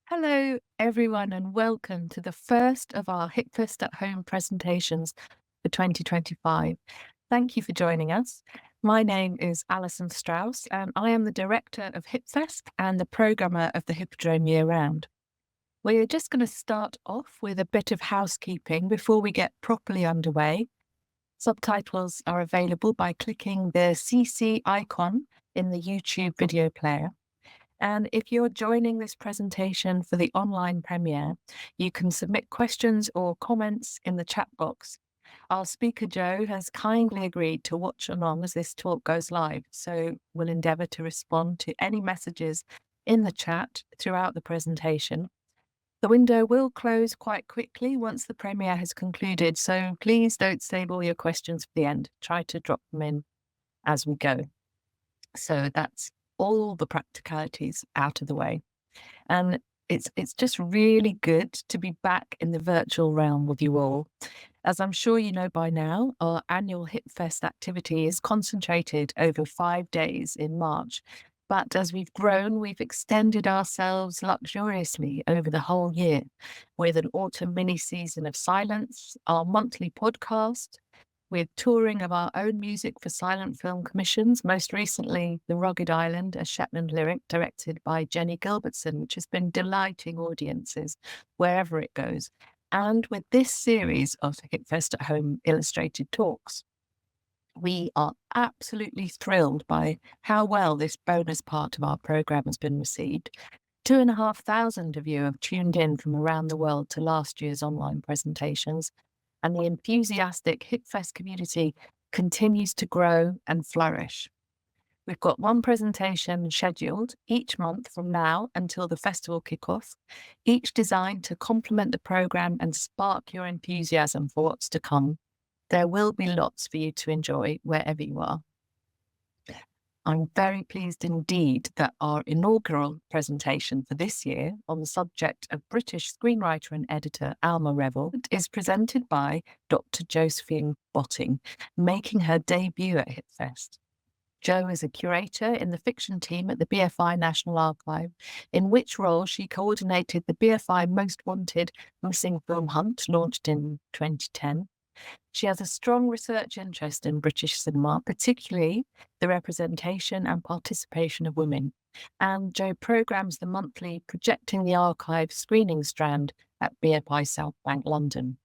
Hello, everyone, and welcome to the first of our HippFest at Home presentations for 2025. Thank you for joining us. My name is Alison Strauss, and I am the director of HippFest and the programmer of the Hippodrome year round. We're just going to start off with a bit of housekeeping before we get properly underway. Subtitles are available by clicking the CC icon in the YouTube video player. And if you're joining this presentation for the online premiere, you can submit questions or comments in the chat box. Our speaker, Joe, has kindly agreed to watch along as this talk goes live, so we'll endeavour to respond to any messages in the chat throughout the presentation. The window will close quite quickly once the premiere has concluded, so please don't save all your questions for the end. Try to drop them in as we go. So that's all the practicalities out of the way. And it's just really good to be back in the virtual realm with you all. As I'm sure you know by now, our annual HippFest activity is concentrated over 5 days in March. But as we've grown, we've extended ourselves luxuriously over the whole year with an autumn mini season of silence, our monthly podcast, with touring of our own music for silent film commissions, most recently The Rugged Island, a Shetland lyric directed by Jenny Gilbertson, which has been delighting audiences wherever it goes, and with this series of HippFest at Home illustrated talks. We are absolutely thrilled by how well this bonus part of our programme has been received. 2,500 of you have tuned in from around the world to last year's online presentations, and the enthusiastic HippFest community continues to grow and flourish. We've got one presentation scheduled each month from now until the festival kickoff, each designed to complement the programme and spark your enthusiasm for what's to come. There will be lots for you to enjoy wherever you are. I'm very pleased indeed that our inaugural presentation for this year on the subject of British screenwriter and editor Alma Reville is presented by Dr. Josephine Botting, making her debut at HippFest. Jo is a curator in the fiction team at the BFI National Archive, in which role she coordinated the BFI Most Wanted Missing Film Hunt, launched in 2010. She has a strong research interest in British cinema, particularly the representation and participation of women. And Jo programmes the monthly Projecting the Archive screening strand at BFI South Bank, London.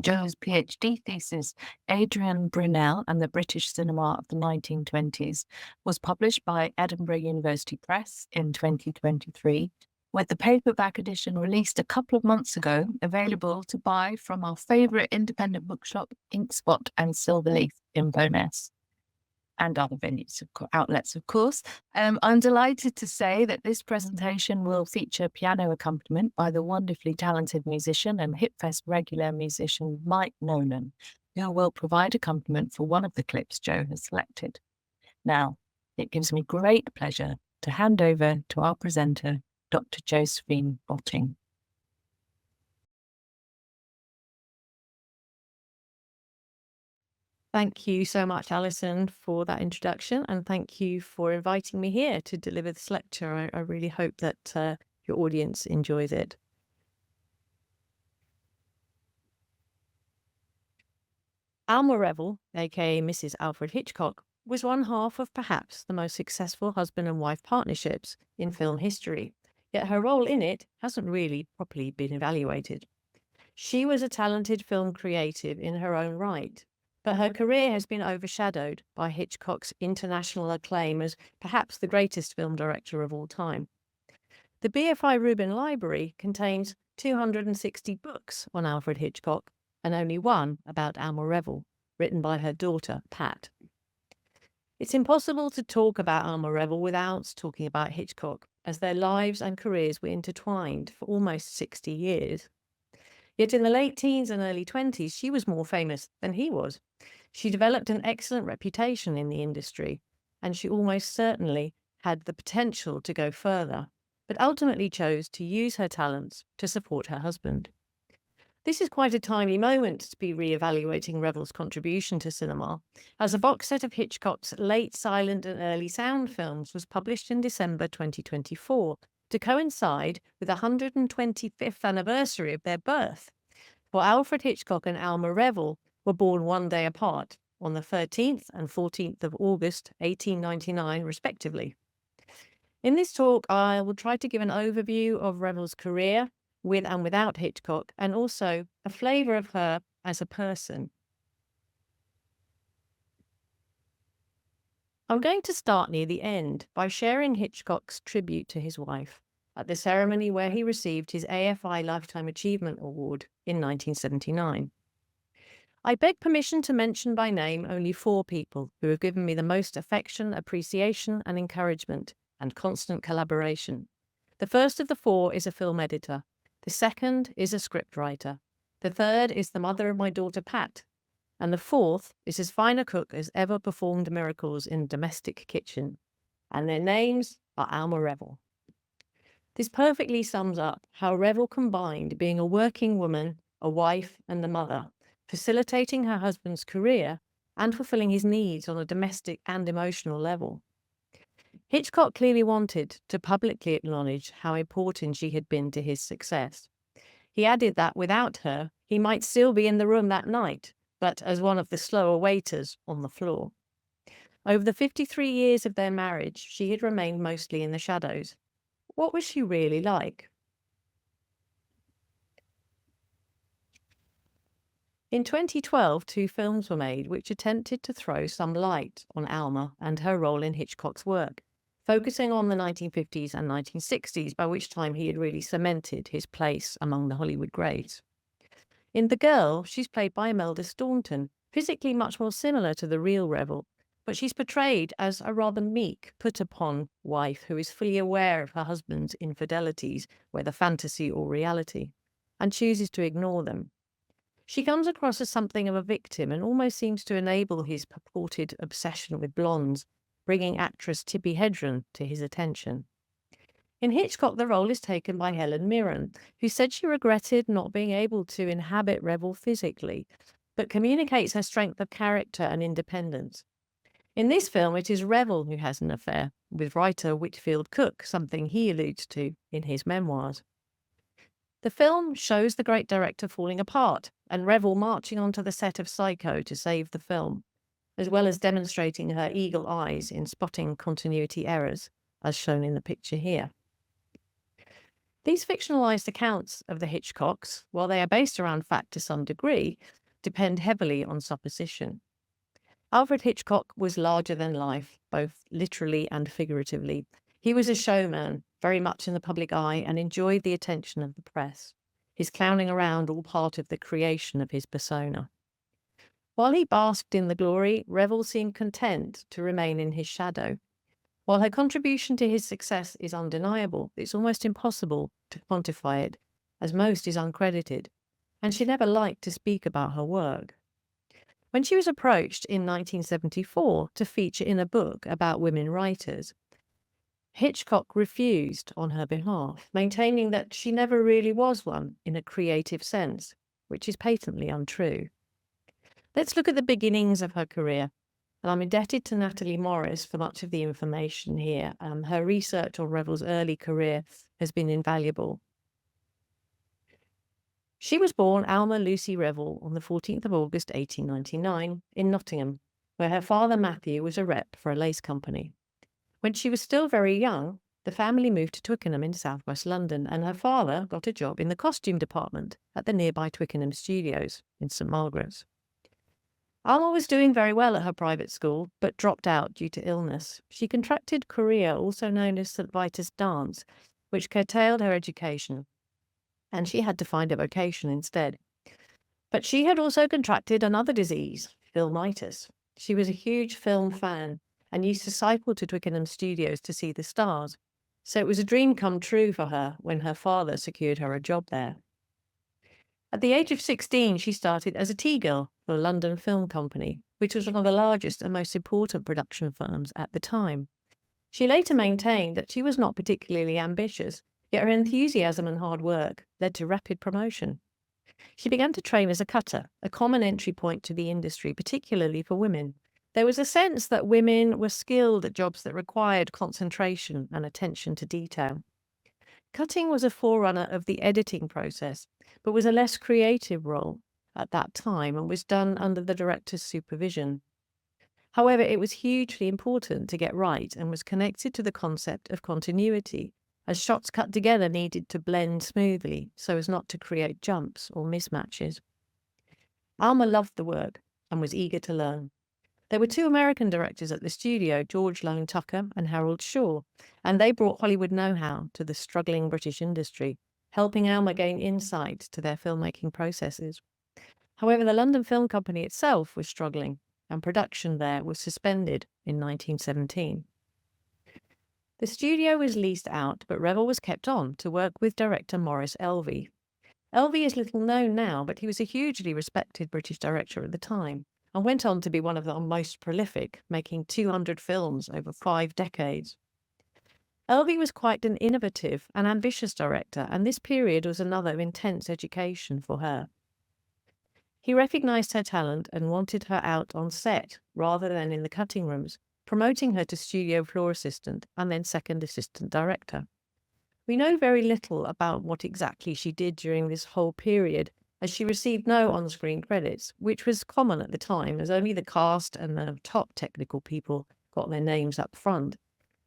Jo's PhD thesis, Adrian, Brunel and the British Cinema of the 1920s, was published by Edinburgh University Press in 2023, with the paperback edition released a couple of months ago, available to buy from our favourite independent bookshop, Inkspot and Silverleaf in Bowness, and other venues, outlets, of course. I'm delighted to say that this presentation will feature piano accompaniment by the wonderfully talented musician and HippFest regular musician Mike Nolan, who will provide accompaniment for one of the clips Jo has selected. Now, it gives me great pleasure to hand over to our presenter, Dr. Josephine Botting. Thank you so much, Alison, for that introduction, and thank you for inviting me here to deliver this lecture. I really hope that your audience enjoys it. Alma Reville, aka Mrs. Alfred Hitchcock, was one half of perhaps the most successful husband and wife partnerships in film history, yet her role in it hasn't really properly been evaluated. She was a talented film creative in her own right, but her career has been overshadowed by Hitchcock's international acclaim as perhaps the greatest film director of all time. The BFI Rubin Library contains 260 books on Alfred Hitchcock and only one about Alma Reville, written by her daughter, Pat. It's impossible to talk about Alma Reville without talking about Hitchcock, as their lives and careers were intertwined for almost 60 years. Yet in the late teens and early 20s, she was more famous than he was. She developed an excellent reputation in the industry, and she almost certainly had the potential to go further, but ultimately chose to use her talents to support her husband. This is quite a timely moment to be re-evaluating Reville's contribution to cinema, as a box set of Hitchcock's late silent and early sound films was published in December 2024, to coincide with the 125th anniversary of their birth. For Alfred Hitchcock and Alma Reville were born one day apart, on the 13th and 14th of August 1899, respectively. In this talk, I will try to give an overview of Reville's career with and without Hitchcock, and also a flavour of her as a person. I'm going to start near the end by sharing Hitchcock's tribute to his wife at the ceremony where he received his AFI Lifetime Achievement Award in 1979. I beg permission to mention by name only 4 people who have given me the most affection, appreciation, and encouragement, and constant collaboration. The first of the 4 is a film editor. The second is a scriptwriter. The third is the mother of my daughter Pat. And the 4th is as fine a cook as ever performed miracles in a domestic kitchen. And their names are Alma Reville. This perfectly sums up how Reville combined being a working woman, a wife, and a mother, facilitating her husband's career and fulfilling his needs on a domestic and emotional level. Hitchcock clearly wanted to publicly acknowledge how important she had been to his success. He added that without her, he might still be in the room that night, but as one of the slower waiters on the floor. Over the 53 years of their marriage, she had remained mostly in the shadows. What was she really like? In 2012, 2 films were made which attempted to throw some light on Alma and her role in Hitchcock's work, focusing on the 1950s and 1960s, by which time he had really cemented his place among the Hollywood greats. In The Girl, she's played by Imelda Staunton, physically much more similar to the real Reville, but she's portrayed as a rather meek, put-upon wife who is fully aware of her husband's infidelities, whether fantasy or reality, and chooses to ignore them. She comes across as something of a victim and almost seems to enable his purported obsession with blondes, bringing actress Tippi Hedren to his attention. In Hitchcock, the role is taken by Helen Mirren, who said she regretted not being able to inhabit Reville physically, but communicates her strength of character and independence. In this film, it is Reville who has an affair with writer Whitfield Cook, something he alludes to in his memoirs. The film shows the great director falling apart and Reville marching onto the set of Psycho to save the film, as well as demonstrating her eagle eyes in spotting continuity errors, as shown in the picture here. These fictionalized accounts of the Hitchcocks, while they are based around fact to some degree, depend heavily on supposition. Alfred Hitchcock was larger than life, both literally and figuratively. He was a showman, very much in the public eye, and enjoyed the attention of the press. His clowning around all part of the creation of his persona. While he basked in the glory, Reville seemed content to remain in his shadow. While her contribution to his success is undeniable, it's almost impossible to quantify it, as most is uncredited, and she never liked to speak about her work. When she was approached in 1974 to feature in a book about women writers, Hitchcock refused on her behalf, maintaining that she never really was one in a creative sense, which is patently untrue. Let's look at the beginnings of her career. And I'm indebted to Natalie Morris for much of the information here. Her research on Reville's early career has been invaluable. She was born Alma Lucy Reville on the 14th of August 1899 in Nottingham, where her father Matthew was a rep for a lace company. When she was still very young, the family moved to Twickenham in southwest London, and her father got a job in the costume department at the nearby Twickenham Studios in St Margaret's. Alma was doing very well at her private school, but dropped out due to illness. She contracted chorea, also known as St Vitus dance, which curtailed her education, and she had to find a vocation instead. But she had also contracted another disease, filmitis. She was a huge film fan and used to cycle to Twickenham Studios to see the stars, so it was a dream come true for her when her father secured her a job there. At the age of 16, she started as a tea girl for a London film company, which was one of the largest and most important production firms at the time. She later maintained that she was not particularly ambitious, yet her enthusiasm and hard work led to rapid promotion. She began to train as a cutter, a common entry point to the industry, particularly for women. There was a sense that women were skilled at jobs that required concentration and attention to detail. Cutting was a forerunner of the editing process, but was a less creative role at that time and was done under the director's supervision. However, it was hugely important to get right and was connected to the concept of continuity, as shots cut together needed to blend smoothly so as not to create jumps or mismatches. Alma loved the work and was eager to learn. There were two American directors at the studio, George Lone Tucker and Harold Shaw, and they brought Hollywood know-how to the struggling British industry, helping Alma gain insight to their filmmaking processes. However, the London Film Company itself was struggling, and production there was suspended in 1917. The studio was leased out, but Reville was kept on to work with director Maurice Elvey. Elvey is little known now, but he was a hugely respected British director at the time, and went on to be one of the most prolific, making 200 films over 5 decades. Elvey was quite an innovative and ambitious director, and this period was another intense education for her. He recognised her talent and wanted her out on set rather than in the cutting rooms, promoting her to studio floor assistant and then second assistant director. We know very little about what exactly she did during this whole period, as she received no on-screen credits, which was common at the time, as only the cast and the top technical people got their names up front.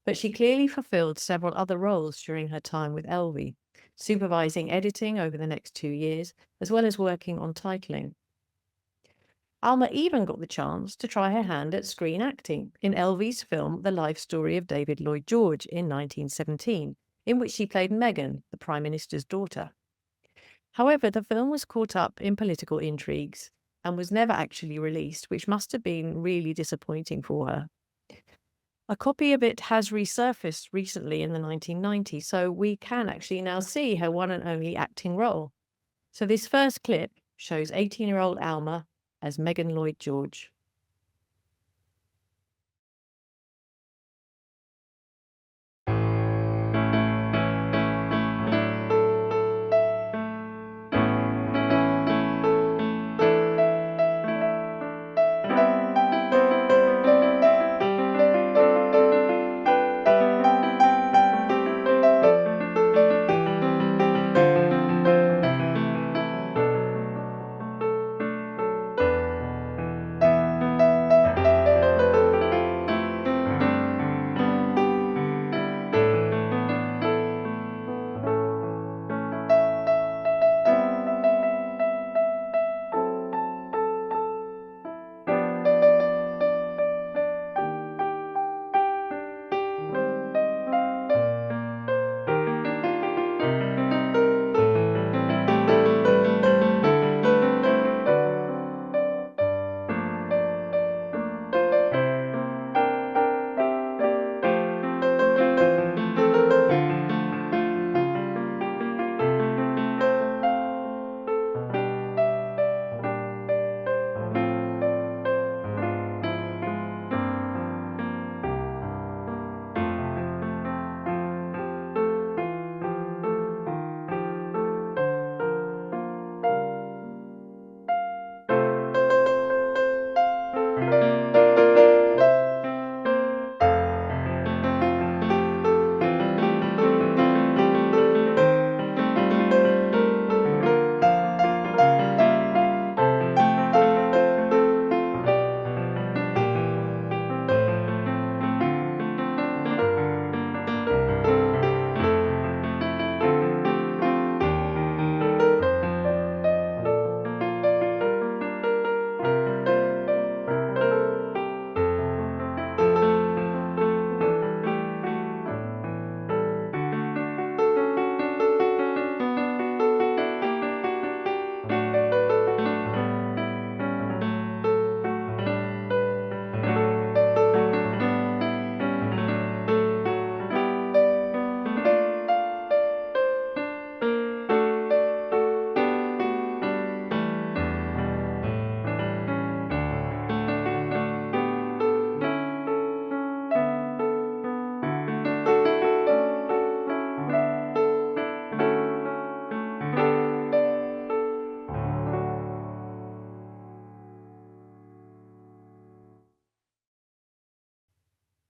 But she clearly fulfilled several other roles during her time with Elvey, supervising editing over the next 2 years, as well as working on titling. Alma even got the chance to try her hand at screen acting in Elvey's film The Life Story of David Lloyd George in 1917, in which she played Megan, the Prime Minister's daughter. However, the film was caught up in political intrigues and was never actually released, which must have been really disappointing for her. A copy of it has resurfaced recently in the 1990s, so we can actually now see her one and only acting role. So this first clip shows 18-year-old Alma as Megan Lloyd George.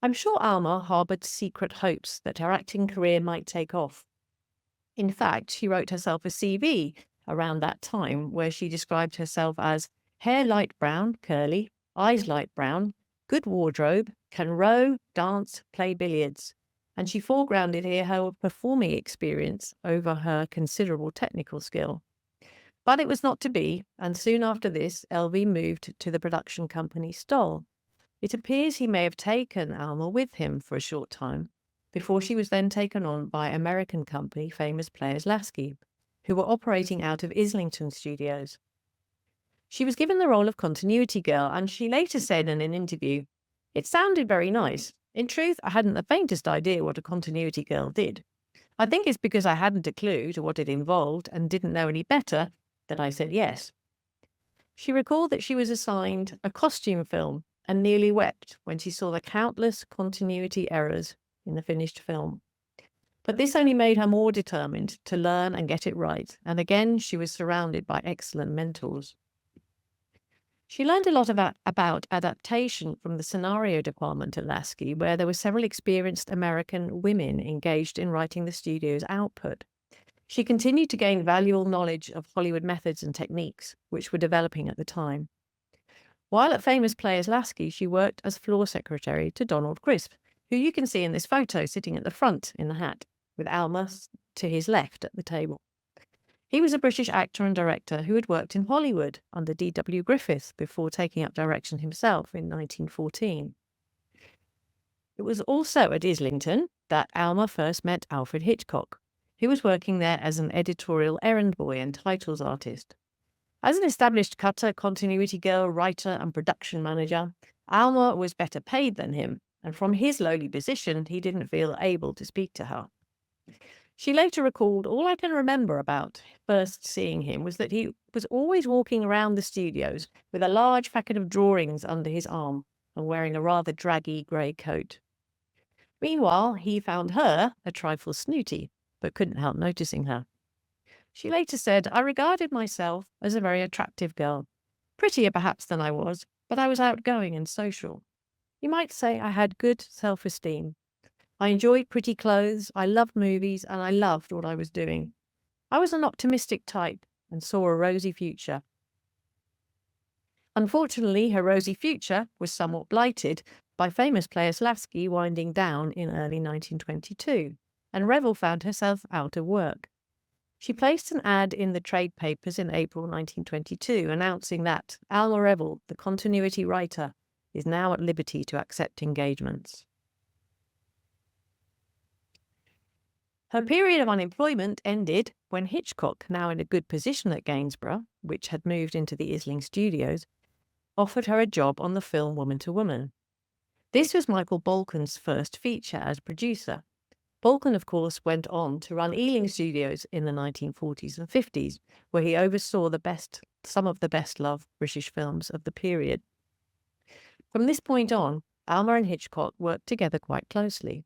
I'm sure Alma harboured secret hopes that her acting career might take off. In fact, she wrote herself a CV around that time where she described herself as hair light brown, curly, eyes light brown, good wardrobe, can row, dance, play billiards. And she foregrounded here her performing experience over her considerable technical skill. But it was not to be, and soon after this, LV moved to the production company Stoll. It appears he may have taken Alma with him for a short time, before she was then taken on by American company Famous Players Lasky, who were operating out of Islington Studios. She was given the role of continuity girl, and she later said in an interview, "It sounded very nice. In truth, I hadn't the faintest idea what a continuity girl did. I think it's because I hadn't a clue to what it involved and didn't know any better that I said yes." She recalled that she was assigned a costume film and nearly wept when she saw the countless continuity errors in the finished film. But this only made her more determined to learn and get it right, and again she was surrounded by excellent mentors. She learned a lot about adaptation from the scenario department at Lasky, where there were several experienced American women engaged in writing the studio's output. She continued to gain valuable knowledge of Hollywood methods and techniques, which were developing at the time. While at Famous Players Lasky, she worked as floor secretary to Donald Crisp, who you can see in this photo sitting at the front in the hat, with Alma to his left at the table. He was a British actor and director who had worked in Hollywood under D.W. Griffith before taking up direction himself in 1914. It was also at Islington that Alma first met Alfred Hitchcock, who was working there as an editorial errand boy and titles artist. As an established cutter, continuity girl, writer, and production manager, Alma was better paid than him, and from his lowly position, he didn't feel able to speak to her. She later recalled, "All I can remember about first seeing him was that he was always walking around the studios with a large packet of drawings under his arm and wearing a rather draggy grey coat. Meanwhile, he found her a trifle snooty, but couldn't help noticing her." She later said, "I regarded myself as a very attractive girl, prettier perhaps than I was, but I was outgoing and social. You might say I had good self-esteem. I enjoyed pretty clothes, I loved movies, and I loved what I was doing. I was an optimistic type and saw a rosy future." Unfortunately, her rosy future was somewhat blighted by Famous Players Lasky winding down in early 1922, and Reville found herself out of work. She placed an ad in the trade papers in April 1922 announcing that Alma Reville, the continuity writer, is now at liberty to accept engagements. Her period of unemployment ended when Hitchcock, now in a good position at Gainsborough, which had moved into the Islington Studios, offered her a job on the film Woman to Woman. This was Michael Balcon's first feature as producer. Balcon, of course, went on to run Ealing Studios in the 1940s and 50s, where he oversaw some of the best-loved British films of the period. From this point on, Alma and Hitchcock worked together quite closely.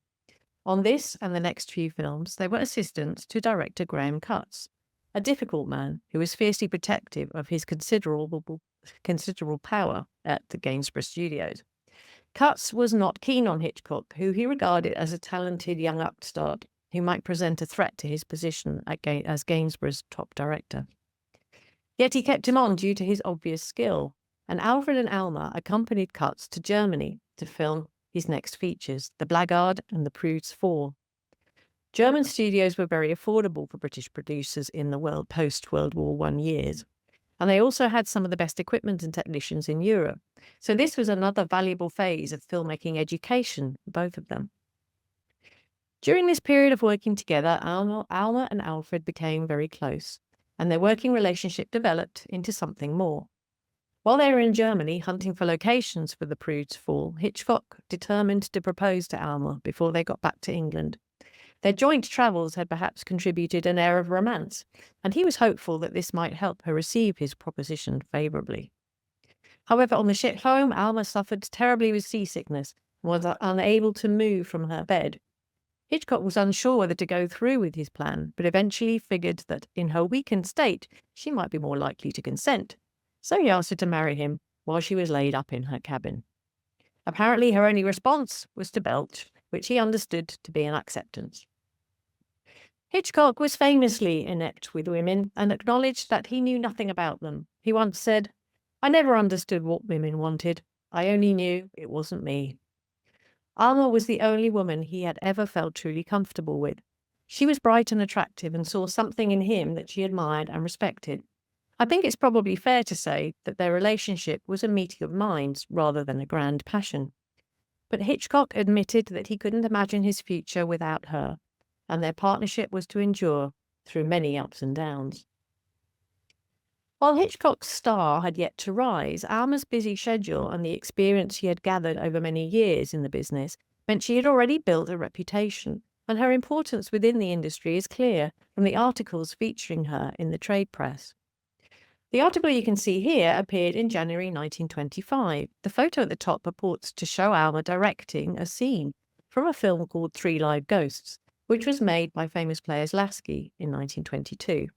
On this and the next few films, they were assistants to director Graham Cutts, a difficult man who was fiercely protective of his considerable power at the Gainsborough Studios. Cutts was not keen on Hitchcock, who he regarded as a talented young upstart who might present a threat to his position as Gainsborough's top director. Yet he kept him on due to his obvious skill, and Alfred and Alma accompanied Cutts to Germany to film his next features, The Blackguard and The Prude's Fall. German studios were very affordable for British producers in the post-World War I years, and they also had some of the best equipment and technicians in Europe. So this was another valuable phase of filmmaking education for both of them. During this period of working together, Alma and Alfred became very close, and their working relationship developed into something more. While they were in Germany hunting for locations for The Prude's Fall, Hitchcock determined to propose to Alma before they got back to England. Their joint travels had perhaps contributed an air of romance, and he was hopeful that this might help her receive his proposition favourably. However, on the ship home, Alma suffered terribly with seasickness and was unable to move from her bed. Hitchcock was unsure whether to go through with his plan, but eventually figured that in her weakened state, she might be more likely to consent. So he asked her to marry him while she was laid up in her cabin. Apparently, her only response was to belch, which he understood to be an acceptance. Hitchcock was famously inept with women and acknowledged that he knew nothing about them. He once said, "I never understood what women wanted. I only knew it wasn't me." Alma was the only woman he had ever felt truly comfortable with. She was bright and attractive and saw something in him that she admired and respected. I think it's probably fair to say that their relationship was a meeting of minds rather than a grand passion. But Hitchcock admitted that he couldn't imagine his future without her, and their partnership was to endure through many ups and downs. While Hitchcock's star had yet to rise, Alma's busy schedule and the experience she had gathered over many years in the business meant she had already built a reputation, and her importance within the industry is clear from the articles featuring her in the trade press. The article you can see here appeared in January 1925. The photo at the top purports to show Alma directing a scene from a film called Three Live Ghosts, which was made by famous players Lasky in 1922.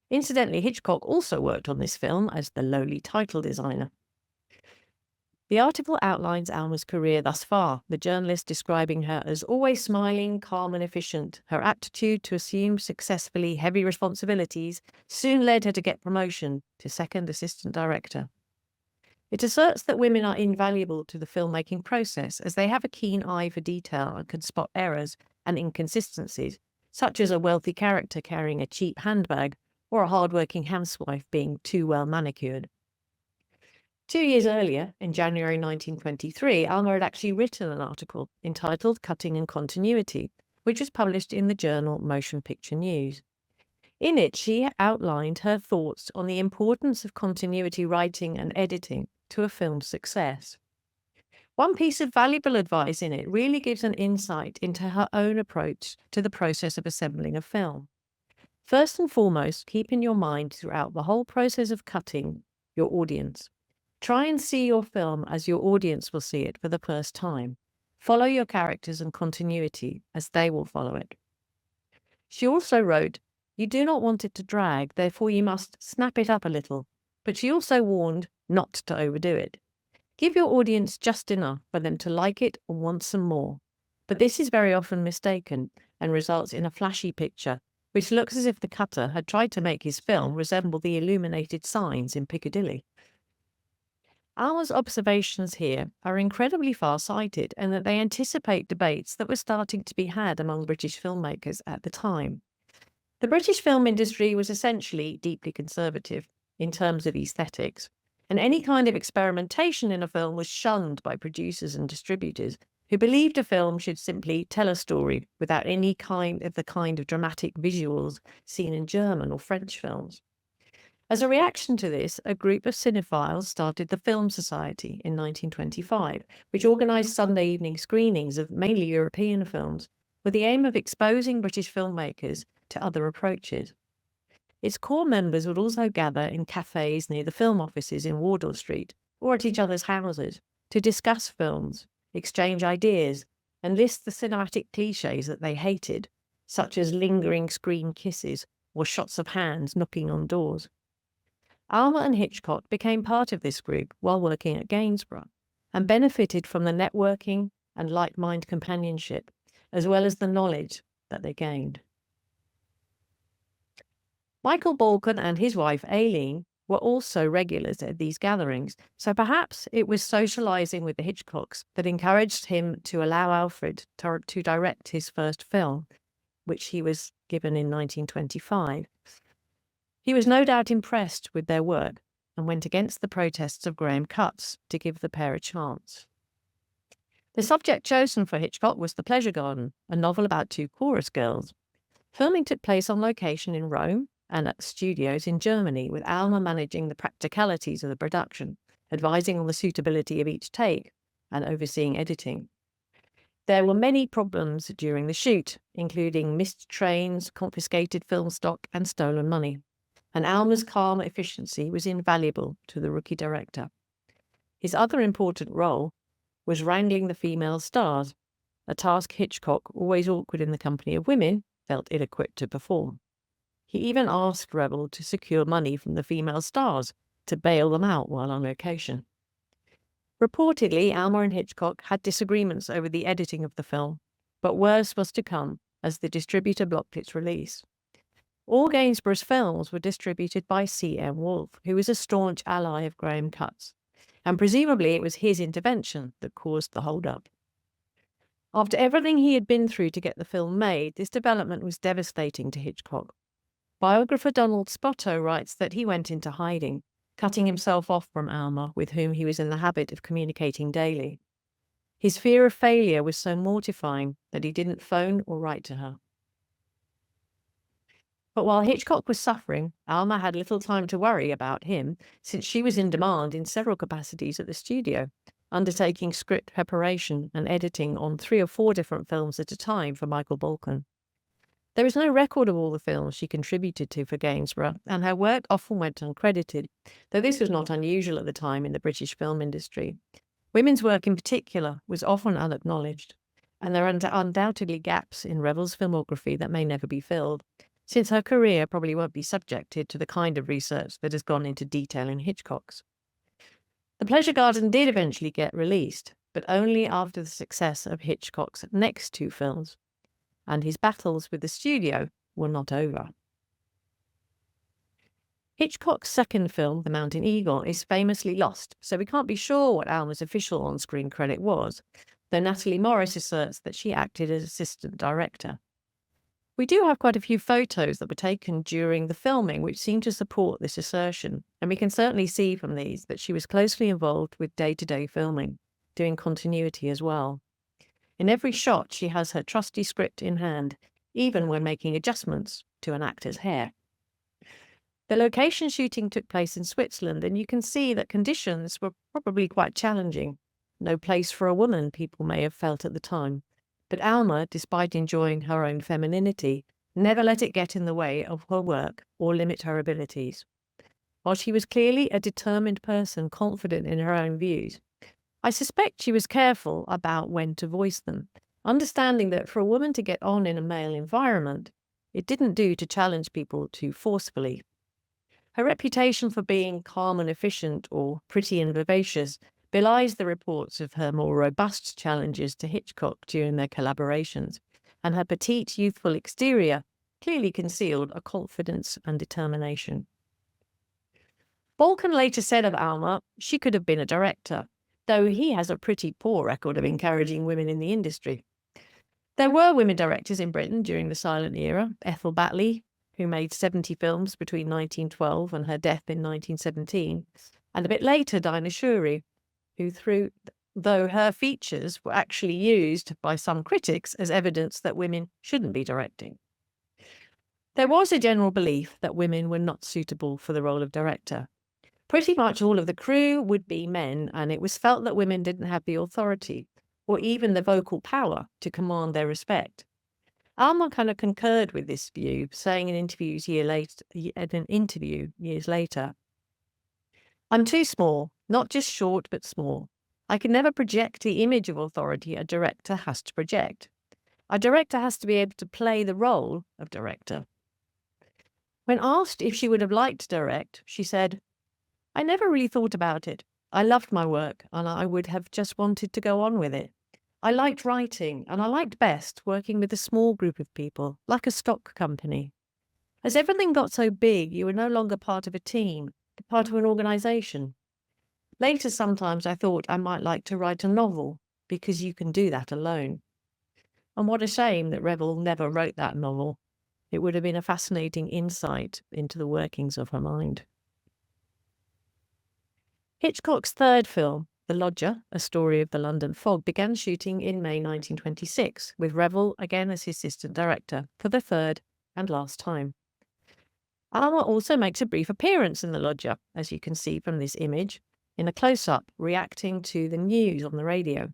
Incidentally, Hitchcock also worked on this film as the lowly title designer. The article outlines Alma's career thus far, the journalist describing her as always smiling, calm and efficient. Her aptitude to assume successfully heavy responsibilities soon led her to get promotion to second assistant director. It asserts that women are invaluable to the filmmaking process as they have a keen eye for detail and can spot errors and inconsistencies, such as a wealthy character carrying a cheap handbag or a hard-working housewife being too well manicured. 2 years earlier, in January 1923, Alma had actually written an article entitled Cutting and Continuity, which was published in the journal Motion Picture News. In it, she outlined her thoughts on the importance of continuity writing and editing to a film's success. One piece of valuable advice in it really gives an insight into her own approach to the process of assembling a film. First and foremost, keep in your mind throughout the whole process of cutting your audience. Try and see your film as your audience will see it for the first time. Follow your characters and continuity as they will follow it. She also wrote, "You do not want it to drag, therefore you must snap it up a little." But she also warned not to overdo it. Give your audience just enough for them to like it or want some more. But this is very often mistaken and results in a flashy picture, which looks as if the cutter had tried to make his film resemble the illuminated signs in Piccadilly. Alma's observations here are incredibly far-sighted and that they anticipate debates that were starting to be had among British filmmakers at the time. The British film industry was essentially deeply conservative in terms of aesthetics, and any kind of experimentation in a film was shunned by producers and distributors who believed a film should simply tell a story without any kind of dramatic visuals seen in German or French films. As a reaction to this, a group of cinephiles started the Film Society in 1925, which organised Sunday evening screenings of mainly European films with the aim of exposing British filmmakers to other approaches. Its core members would also gather in cafes near the film offices in Wardour Street or at each other's houses to discuss films, exchange ideas, and list the cinematic cliches that they hated, such as lingering screen kisses or shots of hands knocking on doors. Alma and Hitchcock became part of this group while working at Gainsborough and benefited from the networking and like-minded companionship, as well as the knowledge that they gained. Michael Balcon and his wife Aileen were also regulars at these gatherings, so perhaps it was socialising with the Hitchcocks that encouraged him to allow Alfred to direct his first film, which he was given in 1925. He was no doubt impressed with their work and went against the protests of Graham Cutts to give the pair a chance. The subject chosen for Hitchcock was The Pleasure Garden, a novel about two chorus girls. Filming took place on location in Rome and at studios in Germany, with Alma managing the practicalities of the production, advising on the suitability of each take, and overseeing editing. There were many problems during the shoot, including missed trains, confiscated film stock, and stolen money. And Alma's calm efficiency was invaluable to the rookie director. His other important role was wrangling the female stars, a task Hitchcock, always awkward in the company of women, felt ill-equipped to perform. He even asked Reville to secure money from the female stars to bail them out while on location. Reportedly, Alma and Hitchcock had disagreements over the editing of the film, but worse was to come as the distributor blocked its release. All Gainsborough's films were distributed by C.M. Wolfe, who was a staunch ally of Graham Cutts, and presumably it was his intervention that caused the hold-up. After everything he had been through to get the film made, this development was devastating to Hitchcock. Biographer Donald Spotto writes that he went into hiding, cutting himself off from Alma, with whom he was in the habit of communicating daily. His fear of failure was so mortifying that he didn't phone or write to her. But while Hitchcock was suffering, Alma had little time to worry about him, since she was in demand in several capacities at the studio, undertaking script preparation and editing on 3 or 4 different films at a time for Michael Balcon. There is no record of all the films she contributed to for Gainsborough, and her work often went uncredited, though this was not unusual at the time in the British film industry. Women's work in particular was often unacknowledged, and there are undoubtedly gaps in Reville's filmography that may never be filled, since her career probably won't be subjected to the kind of research that has gone into detail in Hitchcock's. The Pleasure Garden did eventually get released, but only after the success of Hitchcock's next 2 films, and his battles with the studio were not over. Hitchcock's second film, The Mountain Eagle, is famously lost, so we can't be sure what Alma's official on-screen credit was, though Natalie Morris asserts that she acted as assistant director. We do have quite a few photos that were taken during the filming which seem to support this assertion, and we can certainly see from these that she was closely involved with day-to-day filming, doing continuity as well. In every shot, she has her trusty script in hand, even when making adjustments to an actor's hair. The location shooting took place in Switzerland, and you can see that conditions were probably quite challenging. No place for a woman, people may have felt at the time. But Alma, despite enjoying her own femininity, never let it get in the way of her work or limit her abilities. While she was clearly a determined person confident in her own views, I suspect she was careful about when to voice them, understanding that for a woman to get on in a male environment, it didn't do to challenge people too forcefully. Her reputation for being calm and efficient, or pretty and vivacious, belies the reports of her more robust challenges to Hitchcock during their collaborations, and her petite, youthful exterior clearly concealed a confidence and determination. Balcon later said of Alma, she could have been a director, though he has a pretty poor record of encouraging women in the industry. There were women directors in Britain during the silent era. Ethel Batley, who made 70 films between 1912 and her death in 1917, and a bit later Dinah Shurey, though her features were actually used by some critics as evidence that women shouldn't be directing. There was a general belief that women were not suitable for the role of director. Pretty much all of the crew would be men, and it was felt that women didn't have the authority or even the vocal power to command their respect. Alma kind of concurred with this view, saying in an interview years later, "I'm too small, not just short, but small. I can never project the image of authority a director has to project. A director has to be able to play the role of director." When asked if she would have liked to direct, she said, "I never really thought about it. I loved my work, and I would have just wanted to go on with it. I liked writing, and I liked best working with a small group of people, like a stock company. As everything got so big, you were no longer part of a team, but part of an organisation. Later, sometimes I thought I might like to write a novel, because you can do that alone." And what a shame that Reville never wrote that novel. It would have been a fascinating insight into the workings of her mind. Hitchcock's third film, The Lodger, A Story of the London Fog, began shooting in May 1926, with Reville again as his assistant director for the third and last time. Alma also makes a brief appearance in The Lodger, as you can see from this image, in a close-up, reacting to the news on the radio.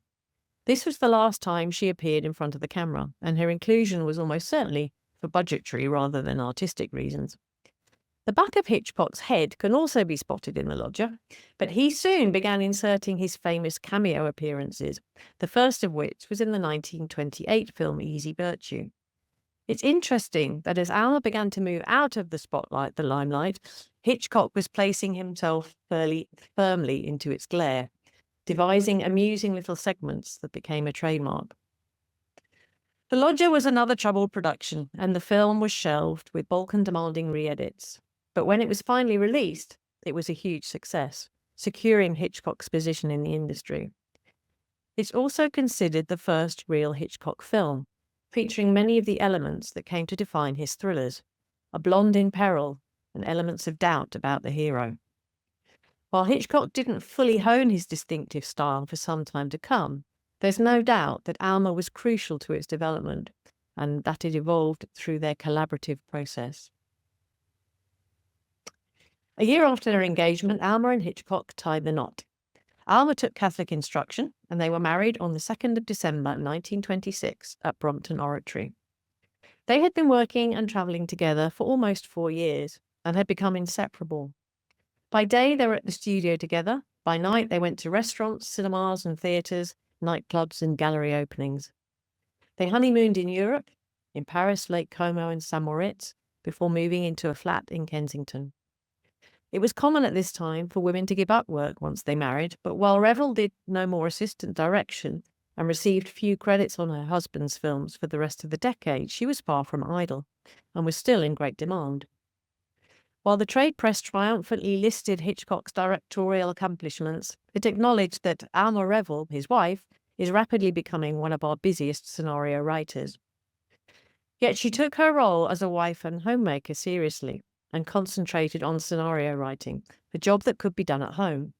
This was the last time she appeared in front of the camera, and her inclusion was almost certainly for budgetary rather than artistic reasons. The back of Hitchcock's head can also be spotted in The Lodger, but he soon began inserting his famous cameo appearances, the first of which was in the 1928 film Easy Virtue. It's interesting that as Alma began to move out of the limelight, Hitchcock was placing himself fairly firmly into its glare, devising amusing little segments that became a trademark. The Lodger was another troubled production, and the film was shelved, with Balkan demanding re-edits. But when it was finally released, it was a huge success, securing Hitchcock's position in the industry. It's also considered the first real Hitchcock film, featuring many of the elements that came to define his thrillers: a blonde in peril and elements of doubt about the hero. While Hitchcock didn't fully hone his distinctive style for some time to come, there's no doubt that Alma was crucial to its development and that it evolved through their collaborative process. A year after their engagement, Alma and Hitchcock tied the knot. Alma took Catholic instruction, and they were married on the 2nd of December 1926 at Brompton Oratory. They had been working and travelling together for almost 4 years and had become inseparable. By day, they were at the studio together. By night, they went to restaurants, cinemas and theatres, nightclubs and gallery openings. They honeymooned in Europe, in Paris, Lake Como and St. Moritz, before moving into a flat in Kensington. It was common at this time for women to give up work once they married, but while Reville did no more assistant direction and received few credits on her husband's films for the rest of the decade, she was far from idle and was still in great demand. While the trade press triumphantly listed Hitchcock's directorial accomplishments, it acknowledged that Alma Reville, his wife, is rapidly becoming one of our busiest scenario writers. Yet she took her role as a wife and homemaker seriously and concentrated on scenario writing, a job that could be done at home.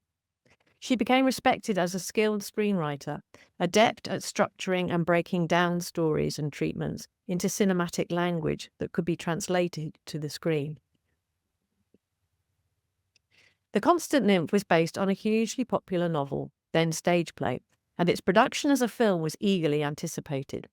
She became respected as a skilled screenwriter, adept at structuring and breaking down stories and treatments into cinematic language that could be translated to the screen. The Constant Nymph was based on a hugely popular novel, then stage play, and its production as a film was eagerly anticipated.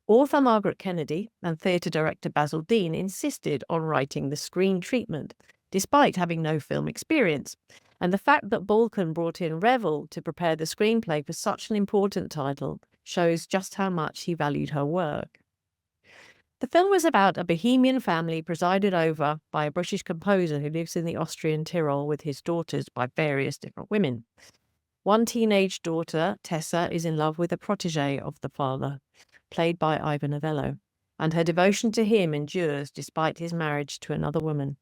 Author Margaret Kennedy and theatre director Basil Dean insisted on writing the screen treatment, despite having no film experience, and the fact that Balkan brought in Reville to prepare the screenplay for such an important title shows just how much he valued her work. The film was about a bohemian family presided over by a British composer who lives in the Austrian Tyrol with his daughters by various different women. One teenage daughter, Tessa, is in love with a protégé of the father, played by Ivan Novello, and her devotion to him endures despite his marriage to another woman.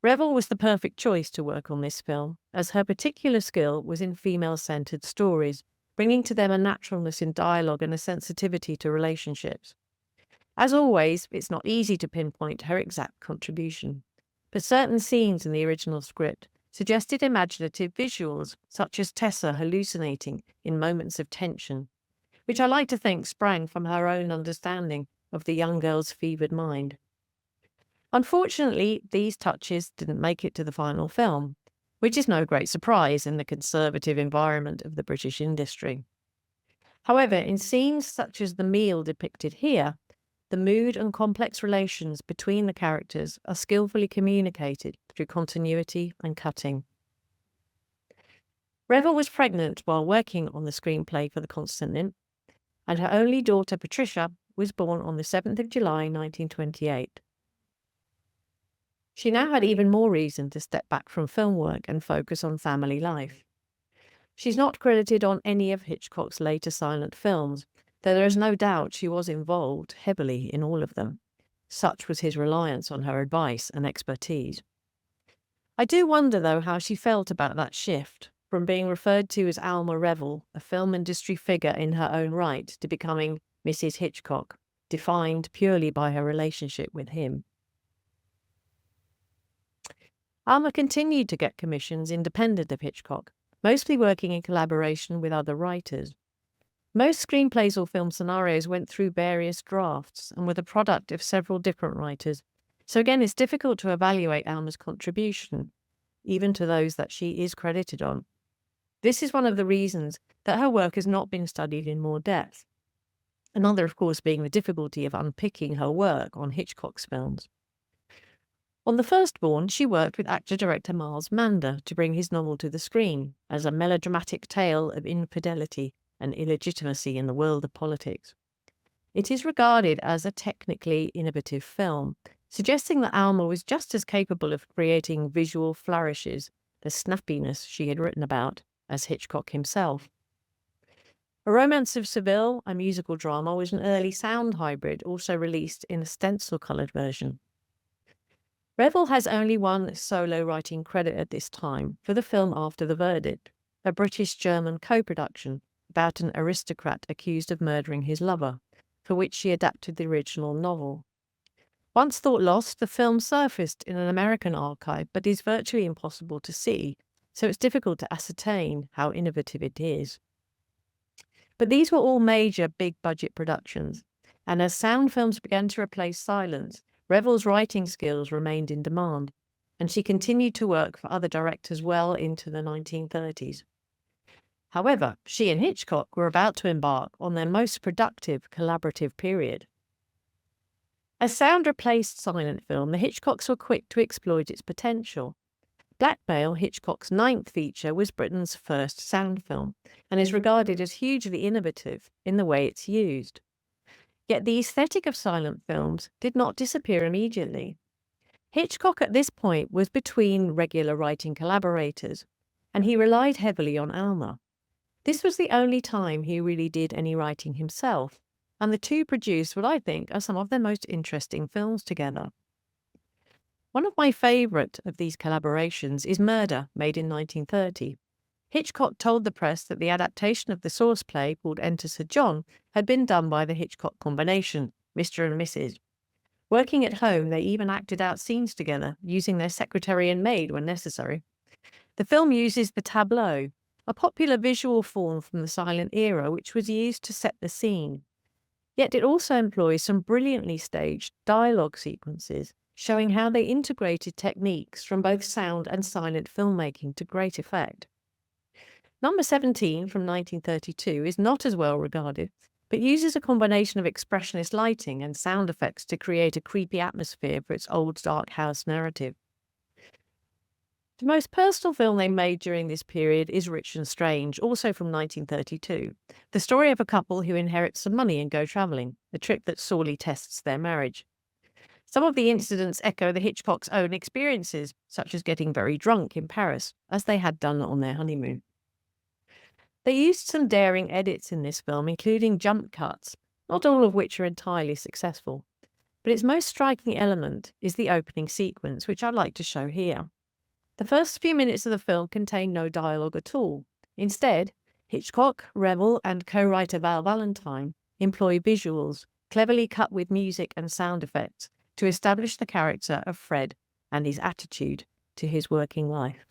Reville was the perfect choice to work on this film, as her particular skill was in female-centered stories, bringing to them a naturalness in dialogue and a sensitivity to relationships. As always, it's not easy to pinpoint her exact contribution, but certain scenes in the original script suggested imaginative visuals, such as Tessa hallucinating in moments of tension, which I like to think sprang from her own understanding of the young girl's fevered mind. Unfortunately, these touches didn't make it to the final film, which is no great surprise in the conservative environment of the British industry. However, in scenes such as the meal depicted here, the mood and complex relations between the characters are skillfully communicated through continuity and cutting. Reville was pregnant while working on the screenplay for The Constant Nymph, and her only daughter, Patricia, was born on the 7th of July 1928. She now had even more reason to step back from film work and focus on family life. She's not credited on any of Hitchcock's later silent films, though there is no doubt she was involved heavily in all of them. Such was his reliance on her advice and expertise. I do wonder, though, how she felt about that shift, from being referred to as Alma Reville, a film industry figure in her own right, to becoming Mrs. Hitchcock, defined purely by her relationship with him. Alma continued to get commissions independent of Hitchcock, mostly working in collaboration with other writers. Most screenplays or film scenarios went through various drafts and were the product of several different writers, so again it's difficult to evaluate Alma's contribution, even to those that she is credited on. This is one of the reasons that her work has not been studied in more depth. Another, of course, being the difficulty of unpicking her work on Hitchcock's films. On The Firstborn, she worked with actor-director Miles Mander to bring his novel to the screen as a melodramatic tale of infidelity and illegitimacy in the world of politics. It is regarded as a technically innovative film, suggesting that Alma was just as capable of creating visual flourishes, the snappiness she had written about, as Hitchcock himself. A Romance of Seville, a musical drama, was an early sound hybrid, also released in a stencil-coloured version. Reville has only one solo writing credit at this time for the film After the Verdict, a British-German co-production about an aristocrat accused of murdering his lover, for which she adapted the original novel. Once thought lost, the film surfaced in an American archive but is virtually impossible to see, so it's difficult to ascertain how innovative it is. But these were all major, big-budget productions, and as sound films began to replace silence, Reville's writing skills remained in demand, and she continued to work for other directors well into the 1930s. However, she and Hitchcock were about to embark on their most productive collaborative period. As sound replaced silent film, the Hitchcocks were quick to exploit its potential. Blackmail, Hitchcock's ninth feature, was Britain's first sound film, and is regarded as hugely innovative in the way it's used. Yet the aesthetic of silent films did not disappear immediately. Hitchcock at this point was between regular writing collaborators, and he relied heavily on Alma. This was the only time he really did any writing himself, and the two produced what I think are some of their most interesting films together. One of my favourite of these collaborations is Murder, made in 1930. Hitchcock told the press that the adaptation of the source play, called Enter Sir John, had been done by the Hitchcock combination, Mr. and Mrs. Working at home, they even acted out scenes together, using their secretary and maid when necessary. The film uses the tableau, a popular visual form from the silent era which was used to set the scene. Yet it also employs some brilliantly staged dialogue sequences, showing how they integrated techniques from both sound and silent filmmaking to great effect. Number 17 from 1932 is not as well regarded, but uses a combination of expressionist lighting and sound effects to create a creepy atmosphere for its old dark house narrative. The most personal film they made during this period is Rich and Strange, also from 1932, the story of a couple who inherit some money and go travelling, a trip that sorely tests their marriage. Some of the incidents echo the Hitchcock's own experiences, such as getting very drunk in Paris, as they had done on their honeymoon. They used some daring edits in this film, including jump cuts, not all of which are entirely successful. But its most striking element is the opening sequence, which I'd like to show here. The first few minutes of the film contain no dialogue at all. Instead, Hitchcock, Reville, and co-writer Val Valentine employ visuals, cleverly cut with music and sound effects, to establish the character of Fred and his attitude to his working life.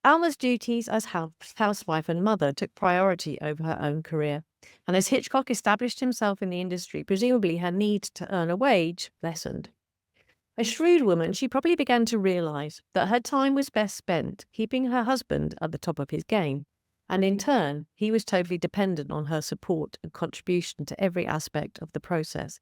Alma's duties as housewife and mother took priority over her own career, and as Hitchcock established himself in the industry, presumably her need to earn a wage lessened. A shrewd woman, she probably began to realise that her time was best spent keeping her husband at the top of his game, and in turn, he was totally dependent on her support and contribution to every aspect of the process,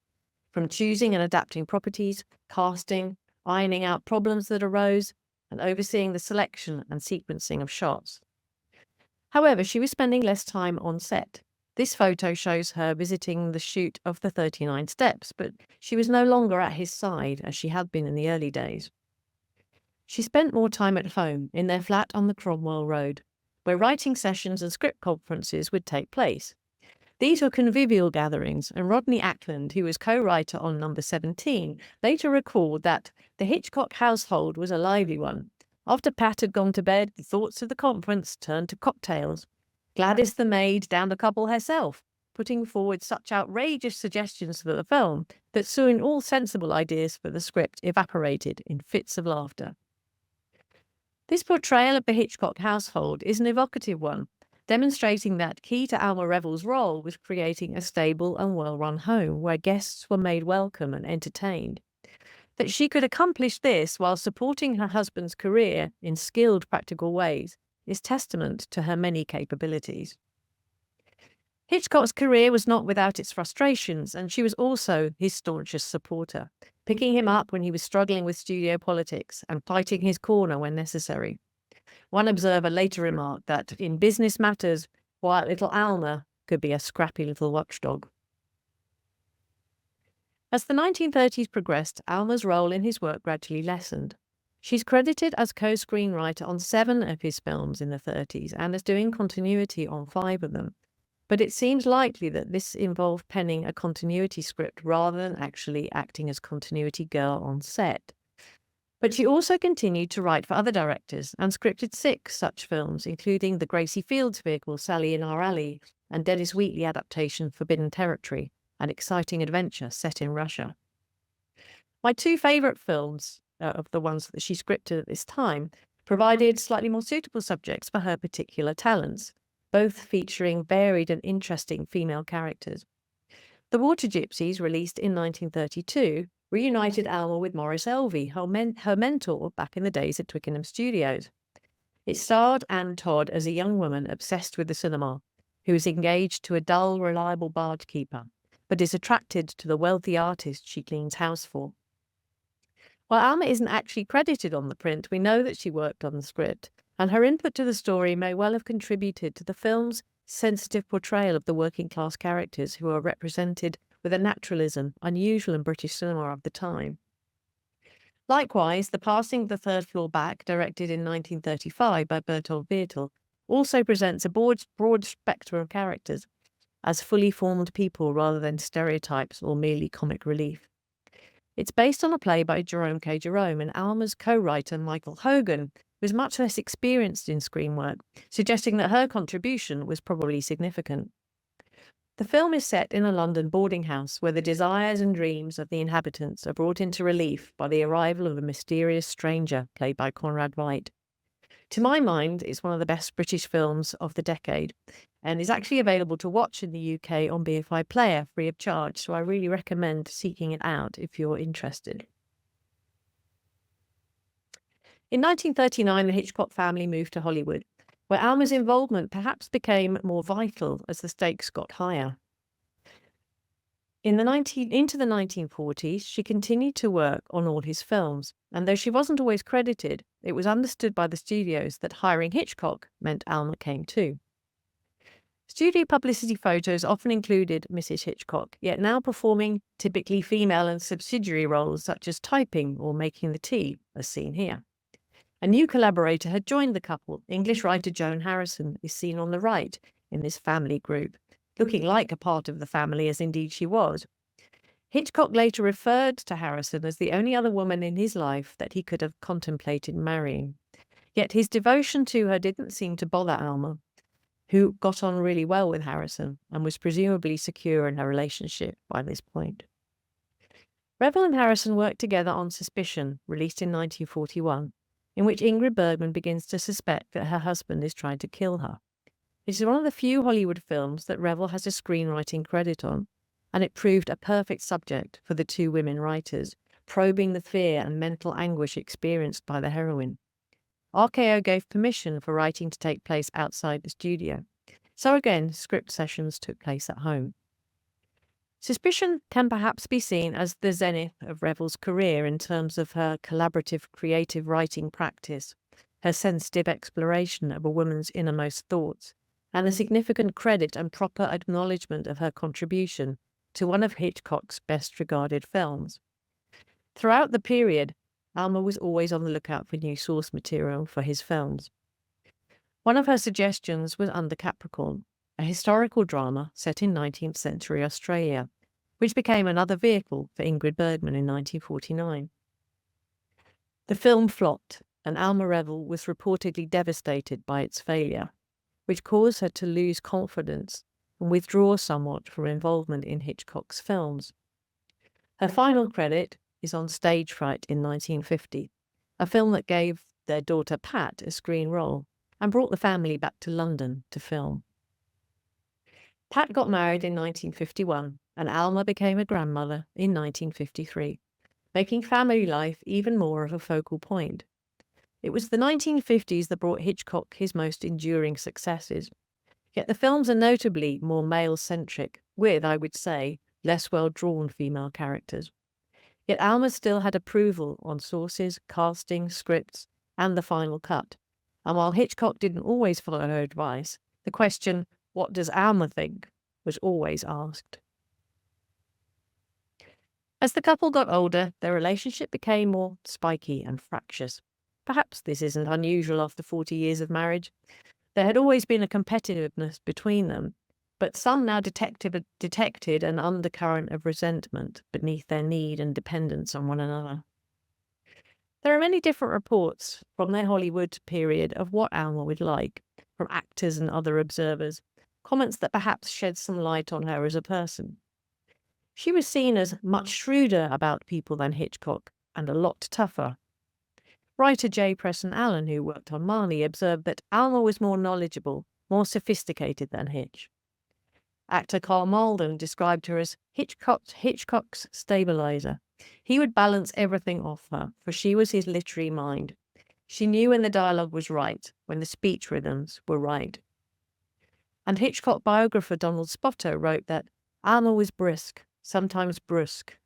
from choosing and adapting properties, casting, ironing out problems that arose, and overseeing the selection and sequencing of shots. However, she was spending less time on set. This photo shows her visiting the shoot of the 39 Steps, but she was no longer at his side as she had been in the early days. She spent more time at home in their flat on the Cromwell Road, where writing sessions and script conferences would take place. These were convivial gatherings, and Rodney Ackland, who was co-writer on Number 17, later recalled that the Hitchcock household was a lively one. After Pat had gone to bed, the thoughts of the conference turned to cocktails. Gladys the maid downed a couple herself, putting forward such outrageous suggestions for the film that soon all sensible ideas for the script evaporated in fits of laughter. This portrayal of the Hitchcock household is an evocative one, demonstrating that key to Alma Reville's role was creating a stable and well-run home where guests were made welcome and entertained. That she could accomplish this while supporting her husband's career in skilled practical ways is testament to her many capabilities. Hitchcock's career was not without its frustrations, and she was also his staunchest supporter, picking him up when he was struggling with studio politics and fighting his corner when necessary. One observer later remarked that in business matters, quiet little Alma could be a scrappy little watchdog. As the 1930s progressed, Alma's role in his work gradually lessened. She's credited as co-screenwriter on 7 of his films in the 30s and as doing continuity on 5 of them. But it seems likely that this involved penning a continuity script rather than actually acting as continuity girl on set. But she also continued to write for other directors and scripted 6 such films, including the Gracie Fields vehicle Sally in Our Alley and Dennis Wheatley adaptation Forbidden Territory, an exciting adventure set in Russia. My 2 favourite films of the ones that she scripted at this time provided slightly more suitable subjects for her particular talents, both featuring varied and interesting female characters. The Water Gypsies, released in 1932, reunited Alma with Maurice Elvey, her mentor back in the days at Twickenham Studios. It starred Anne Todd as a young woman obsessed with the cinema, who is engaged to a dull, reliable bargekeeper, but is attracted to the wealthy artist she cleans house for. While Alma isn't actually credited on the print, we know that she worked on the script, and her input to the story may well have contributed to the film's sensitive portrayal of the working-class characters who are represented with a naturalism unusual in British cinema of the time. Likewise, The Passing of the Third Floor Back, directed in 1935 by Bertolt Viertel, also presents a broad spectrum of characters as fully formed people rather than stereotypes or merely comic relief. It's based on a play by Jerome K. Jerome, and Alma's co-writer Michael Hogan was much less experienced in screen work, suggesting that her contribution was probably significant. The film is set in a London boarding house where the desires and dreams of the inhabitants are brought into relief by the arrival of a mysterious stranger played by Conrad Veidt. To my mind, it's one of the best British films of the decade and is actually available to watch in the UK on BFI Player free of charge, so I really recommend seeking it out if you're interested. In 1939, the Hitchcock family moved to Hollywood, where Alma's involvement perhaps became more vital as the stakes got higher. Into the 1940s, she continued to work on all his films, and though she wasn't always credited, it was understood by the studios that hiring Hitchcock meant Alma came too. Studio publicity photos often included Mrs. Hitchcock, yet now performing typically female and subsidiary roles such as typing or making the tea, as seen here. A new collaborator had joined the couple. English writer Joan Harrison is seen on the right in this family group, looking like a part of the family, as indeed she was. Hitchcock later referred to Harrison as the only other woman in his life that he could have contemplated marrying. Yet his devotion to her didn't seem to bother Alma, who got on really well with Harrison and was presumably secure in her relationship by this point. Reville and Harrison worked together on Suspicion, released in 1941. in which Ingrid Bergman begins to suspect that her husband is trying to kill her. It is one of the few Hollywood films that Reville has a screenwriting credit on, and it proved a perfect subject for the two women writers, probing the fear and mental anguish experienced by the heroine. RKO gave permission for writing to take place outside the studio, so again, script sessions took place at home. Suspicion can perhaps be seen as the zenith of Reville's career in terms of her collaborative creative writing practice, her sensitive exploration of a woman's innermost thoughts, and the significant credit and proper acknowledgement of her contribution to one of Hitchcock's best regarded films. Throughout the period, Alma was always on the lookout for new source material for his films. One of her suggestions was Under Capricorn, a historical drama set in 19th century Australia, which became another vehicle for Ingrid Bergman in 1949. The film flopped, and Alma Reville was reportedly devastated by its failure, which caused her to lose confidence and withdraw somewhat from involvement in Hitchcock's films. Her final credit is on Stage Fright in 1950, a film that gave their daughter Pat a screen role and brought the family back to London to film. Pat got married in 1951, and Alma became a grandmother in 1953, making family life even more of a focal point. It was the 1950s that brought Hitchcock his most enduring successes, yet the films are notably more male-centric, with, I would say, less well-drawn female characters. Yet Alma still had approval on sources, casting, scripts, and the final cut. And while Hitchcock didn't always follow her advice, the question, "What does Alma think?" was always asked. As the couple got older, their relationship became more spiky and fractious. Perhaps this isn't unusual after 40 years of marriage. There had always been a competitiveness between them, but some now detected an undercurrent of resentment beneath their need and dependence on one another. There are many different reports from their Hollywood period of what Alma would like, from actors and other observers, comments that perhaps shed some light on her as a person. She was seen as much shrewder about people than Hitchcock, and a lot tougher. Writer J. Preston Allen, who worked on Marley, observed that Alma was more knowledgeable, more sophisticated than Hitch. Actor Carl Malden described her as Hitchcock's stabilizer. He would balance everything off her, for she was his literary mind. She knew when the dialogue was right, when the speech rhythms were right. And Hitchcock biographer Donald Spoto wrote that Alma was brisk, sometimes brusque,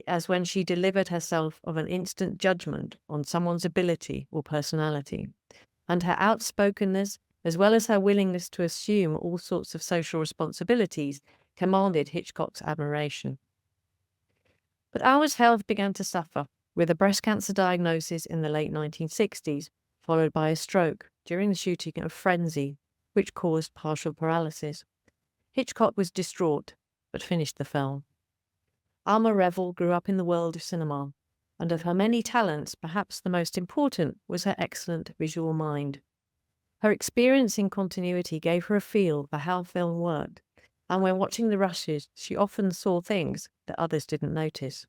as when she delivered herself of an instant judgment on someone's ability or personality, and her outspokenness, as well as her willingness to assume all sorts of social responsibilities, commanded Hitchcock's admiration. But Alma's health began to suffer, with a breast cancer diagnosis in the late 1960s, followed by a stroke during the shooting of Frenzy, which caused partial paralysis. Hitchcock was distraught, but finished the film. Alma Reville grew up in the world of cinema, and of her many talents, perhaps the most important was her excellent visual mind. Her experience in continuity gave her a feel for how film worked, and when watching the rushes, she often saw things that others didn't notice.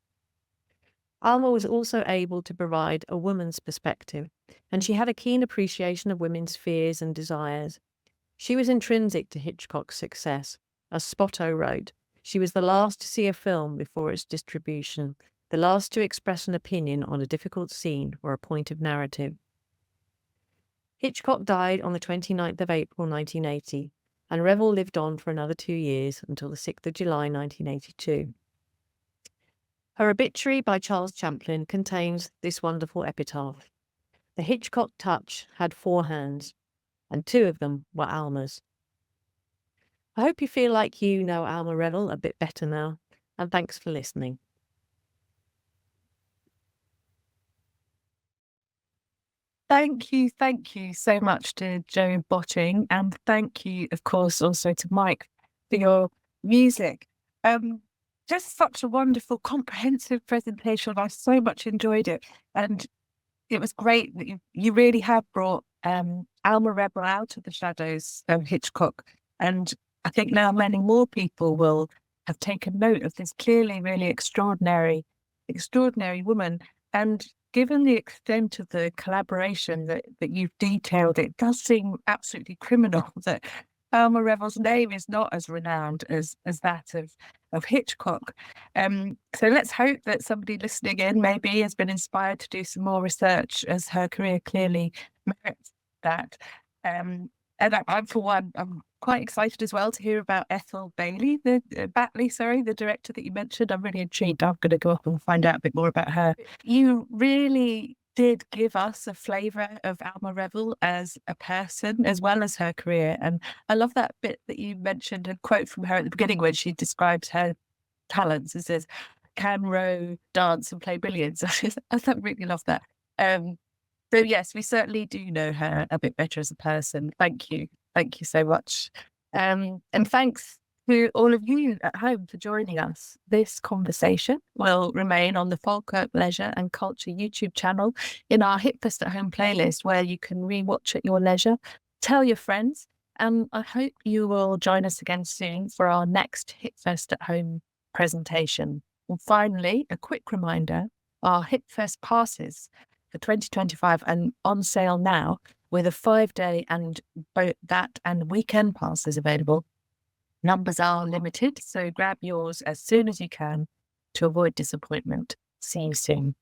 Alma was also able to provide a woman's perspective, and she had a keen appreciation of women's fears and desires. She was intrinsic to Hitchcock's success. As Spoto wrote, she was the last to see a film before its distribution, the last to express an opinion on a difficult scene or a point of narrative. Hitchcock died on the 29th of April 1980, and Reville lived on for another 2 years until the 6th of July 1982. Her obituary by Charles Champlin contains this wonderful epitaph. The Hitchcock touch had 4 hands, and 2 of them were Alma's. I hope you feel like you know Alma Reville a bit better now, and thanks for listening. Thank you so much to Joe Botting, and thank you, of course, also to Mike for your music. Just such a wonderful, comprehensive presentation. I so much enjoyed it, and it was great that you really have brought Alma Reville out of the shadows of Hitchcock, and I think now many more people will have taken note of this clearly really extraordinary woman. And given the extent of the collaboration that you've detailed, it does seem absolutely criminal that Alma Reville's name is not as renowned as that of Hitchcock. So let's hope that somebody listening in maybe has been inspired to do some more research, as her career clearly merits that. And I'm for one, I'm quite excited as well to hear about Ethel Bailey, Batley, the director that you mentioned. I'm really intrigued. I'm going to go up and find out a bit more about her. You really did give us a flavour of Alma Reville as a person, as well as her career. And I love that bit that you mentioned, a quote from her at the beginning when she describes her talents. It says, "Can row, dance, and play billiards." I really love that. So yes, we certainly do know her a bit better as a person. Thank you. Thank you so much. And thanks to all of you at home for joining us. This conversation will remain on the Falkirk Leisure and Culture YouTube channel in our HippFest at Home playlist, where you can rewatch at your leisure. Tell your friends, and I hope you will join us again soon for our next HippFest at Home presentation. And finally, a quick reminder, our HippFest passes for 2025 and on sale now, with a 5-day and both that and weekend passes available. Numbers are limited, so grab yours as soon as you can to avoid disappointment. See you soon.